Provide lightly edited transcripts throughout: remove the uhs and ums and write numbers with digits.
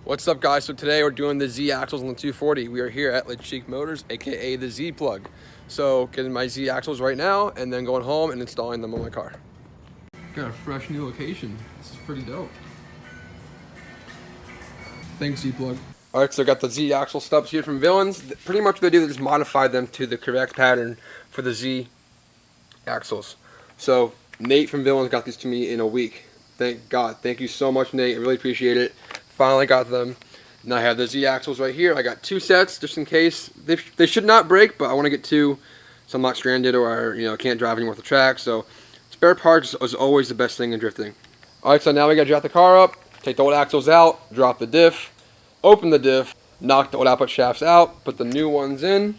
What's up, guys? So today we're doing the Z axles on the 240. We are here at Le Cheek Motors, aka the Z plug. So getting my Z axles right now and then going home and installing them on my car. Got a fresh new location. This is pretty dope. Thanks, Z plug. All right, so I got the Z axle stubs here from Villains. Pretty much what they do is just modify them to the correct pattern for the Z axles. So Nate from Villains got these to me in a week. Thank God. Thank you so much, Nate. I really appreciate it. Finally got them. Now I have the Z axles right here. I got two sets just in case. They should not break, but I want to get two so I'm not stranded or can't drive anymore with the track. So spare parts is always the best thing in drifting. Alright, so now we got to drop the car up, take the old axles out, drop the diff, open the diff, knock the old output shafts out, put the new ones in,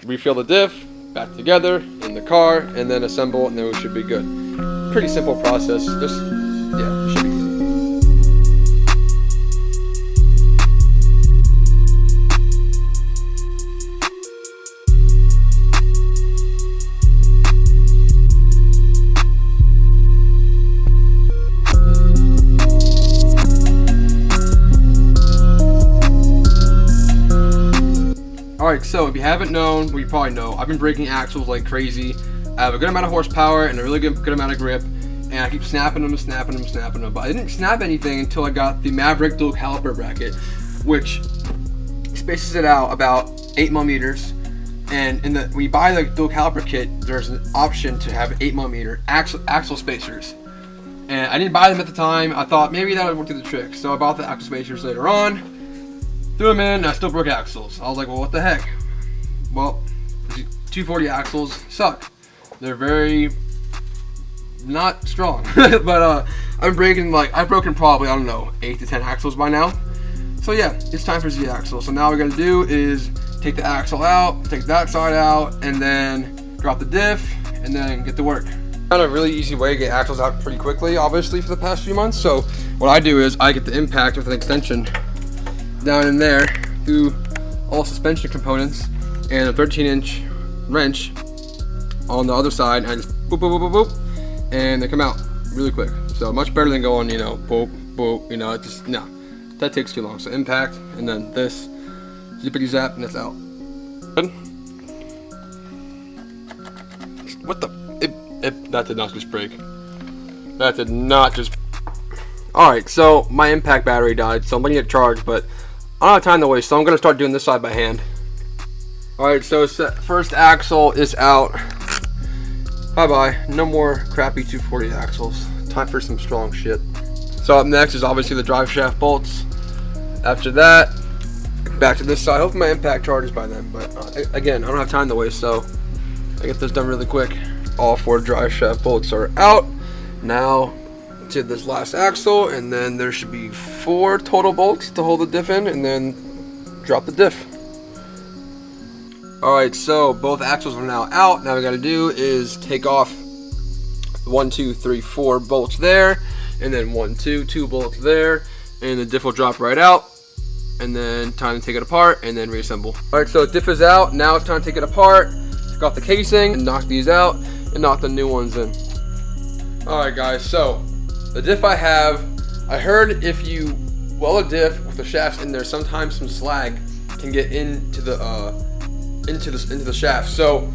refill the diff, back together in the car, and then assemble, and then we should be good. Pretty simple process. Just, yeah, it should be easy. Alright, so if you haven't known, well, you probably know, I've been breaking axles like crazy. I have a good amount of horsepower and a really good amount of grip, and I keep snapping them. But I didn't snap anything until I got the Maverick dual caliper bracket, which spaces it out about 8 millimeters. And when you buy the dual caliper kit, there's an option to have 8 millimeter axle spacers. And I didn't buy them at the time. I thought maybe that would work through the trick. So I bought the axle spacers later on. Threw them in, and I still broke axles. I was like, well, what the heck? Well, 240 axles suck. They're very not strong. But I've broken probably, I don't know, 8 to 10 axles by now. So yeah, it's time for Z axle. So now what we gotta do is take the axle out, take that side out, and then drop the diff, and then get to work. Found a really easy way to get axles out pretty quickly, obviously, for the past few months. So what I do is I get the impact with an extension down in there through all suspension components and a 13-inch wrench on the other side, and I just boop, boop, boop, boop, boop, and they come out really quick. So much better than going, boop, boop, it just, no, that takes too long. So impact, and then this, zippity zap, and it's out. Good. What the, that did not just break. That did not just. Alright, so my impact battery died, so I'm letting it charge, but I don't have time to waste, so I'm going to start doing this side by hand. Alright, so first axle is out. Bye-bye. No more crappy 240 axles. Time for some strong shit. So up next is obviously the drive shaft bolts. After that, back to this side. I hope my impact charges by then, but again, I don't have time to waste, so I get this done really quick. All 4 drive shaft bolts are out. Now to this last axle, and then there should be 4 total bolts to hold the diff in, and then drop the diff. Alright, so both axles are now out. Now we gotta do is take off 1, 2, 3, 4 bolts there, and then 1, 2 bolts there, and the diff will drop right out, and then time to take it apart and then reassemble. Alright, so diff is out. Now it's time to take it apart, take off the casing, and knock these out, and knock the new ones in. Alright guys, so the diff I have, I heard if you weld a diff with the shafts in there, sometimes some slag can get into the shaft. So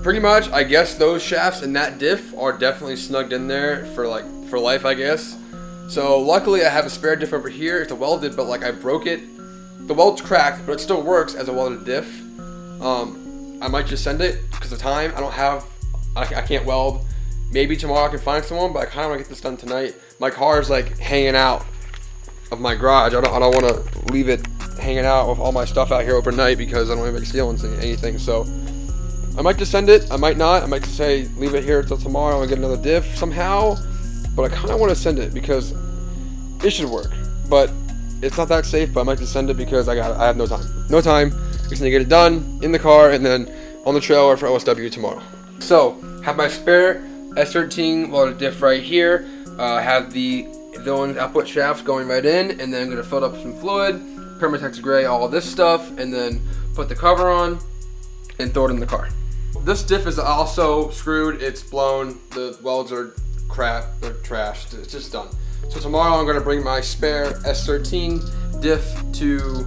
pretty much, I guess those shafts and that diff are definitely snugged in there for life, I guess. So luckily I have a spare diff over here. It's a welded, but I broke it. The weld's cracked, but it still works as a welded diff. I might just send it because of time. I can't weld. Maybe tomorrow I can find someone, but I kind of want to get this done tonight. My car is hanging out of my garage. I don't want to leave it hanging out with all my stuff out here overnight because I don't want anybody stealing anything. So I might just send it. I might not. I might just say leave it here until tomorrow and get another diff somehow. But I kind of want to send it because it should work. But it's not that safe. But I might just send it because I have no time. No time. I just need to get it done in the car and then on the trailer for OSW tomorrow. So have my spare S13 welded diff right here. Have the Villains output shafts going right in, and then I'm going to fill it up with some fluid, Permatex Gray, all this stuff, and then put the cover on and throw it in the car. This diff is also screwed, it's blown, the welds are crap, they're trashed, it's just done. So tomorrow I'm going to bring my spare S13 diff to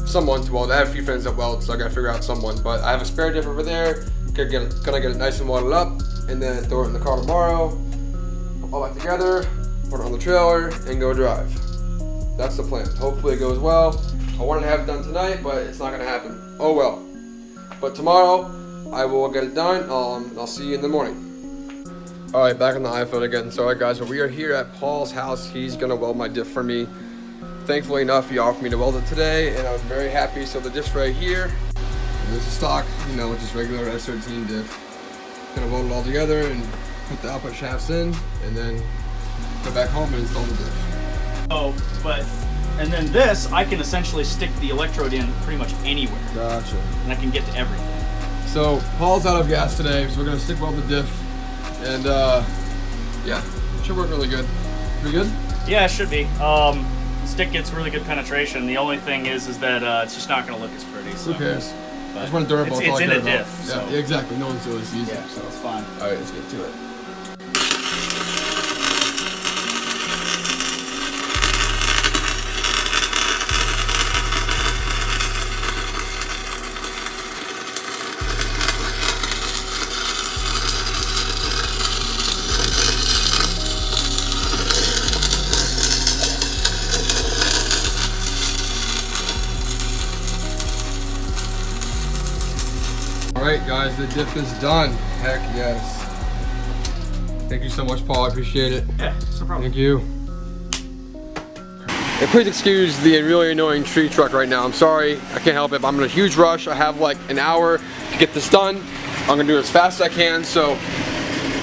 someone to weld. I have a few friends that weld, so I gotta figure out someone. But I have a spare diff over there. Gonna get it nice and welded up, and then throw it in the car tomorrow. All back together, put it on the trailer, and go drive. That's the plan. Hopefully it goes well. I wanted to have it done tonight, but it's not gonna happen. Oh well. But tomorrow, I will get it done. I'll see you in the morning. All right, back on the iPhone again. Sorry guys, but we are here at Paul's house. He's gonna weld my diff for me. Thankfully enough, he offered me to weld it today, and I was very happy. So the diff's right here. And this is stock, you know, just regular S13 diff. Gonna weld it all together and put the output shafts in, and then go back home and install the diff. Oh, and then this, I can essentially stick the electrode in pretty much anywhere. Gotcha. And I can get to everything. So Paul's out of gas today, so we're gonna stick weld the diff, and yeah, should work really good. Pretty good? Yeah, it should be. Stick gets really good penetration. The only thing is that it's just not gonna look as pretty. So. Who cares? But I just want durable. It's in a diff. Yeah, So. yeah, exactly. No one's really sees it. Yeah, so it's fine. All right, let's get to it. Alright guys, the diff is done. Heck yes. Thank you so much, Paul. I appreciate it. Yeah, it's no problem. Thank you. And please excuse the really annoying tree truck right now. I'm sorry, I can't help it, but I'm in a huge rush. I have like an hour to get this done. I'm gonna do it as fast as I can, so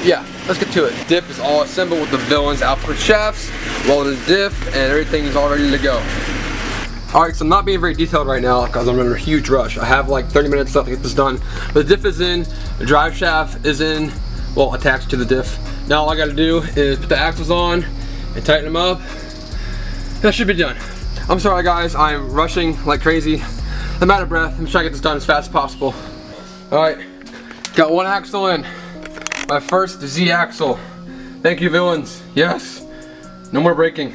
yeah, let's get to it. Diff is all assembled with the Villains output shafts, welded diff, and everything is all ready to go. Alright, so I'm not being very detailed right now because I'm in a huge rush. I have like 30 minutes left to get this done. But the diff is in, the drive shaft is in, well, attached to the diff. Now all I gotta do is put the axles on and tighten them up. That should be done. I'm sorry guys, I'm rushing like crazy. I'm out of breath. I'm trying to get this done as fast as possible. Alright, got one axle in. My first Z axle. Thank you, Villains. Yes. No more braking.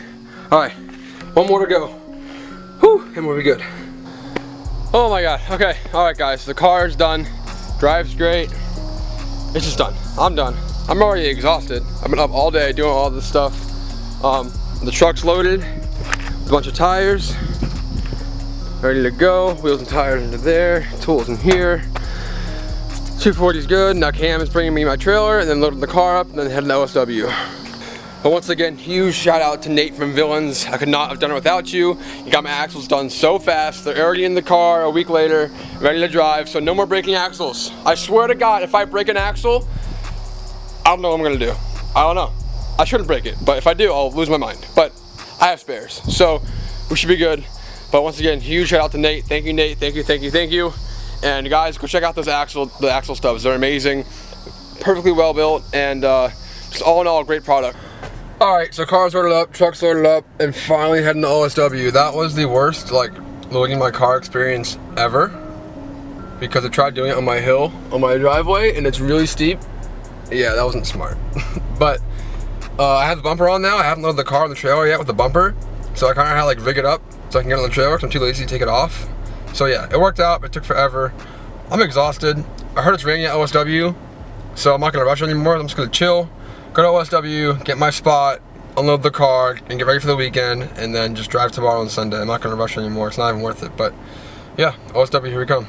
Alright, one more to go. Whew, and we'll be good. Oh my god, okay, alright guys, the car is done, drives great, it's just done, I'm done. I'm already exhausted, I've been up all day doing all this stuff. The truck's loaded, a bunch of tires, ready to go, wheels and tires into there, tools in here. 240 is good, now Cam is bringing me my trailer, and then loading the car up, and then heading to OSW. But once again, huge shout out to Nate from Villains. I could not have done it without you. You got my axles done so fast. They're already in the car a week later, ready to drive, so no more breaking axles. I swear to God, if I break an axle, I don't know what I'm gonna do. I don't know. I shouldn't break it, but if I do, I'll lose my mind. But I have spares, so we should be good. But once again, huge shout out to Nate. Thank you, Nate. Thank you, thank you, thank you. And guys, go check out those the axle stubs. They're amazing, perfectly well built, and just all in all, a great product. Alright, so car's loaded up, truck's loaded up, and finally heading to OSW. That was the worst, like, loading my car experience ever. Because I tried doing it on my hill, on my driveway, and it's really steep. Yeah, that wasn't smart. But, I have the bumper on now. I haven't loaded the car on the trailer yet with the bumper. So I kind of had to, like, rig it up so I can get on the trailer because I'm too lazy to take it off. So yeah, it worked out, but it took forever. I'm exhausted. I heard it's raining at OSW, so I'm not going to rush anymore. I'm just going to chill. Go to OSW, get my spot, unload the car, and get ready for the weekend, and then just drive tomorrow and Sunday. I'm not gonna rush anymore, it's not even worth it, but yeah, OSW, here we come.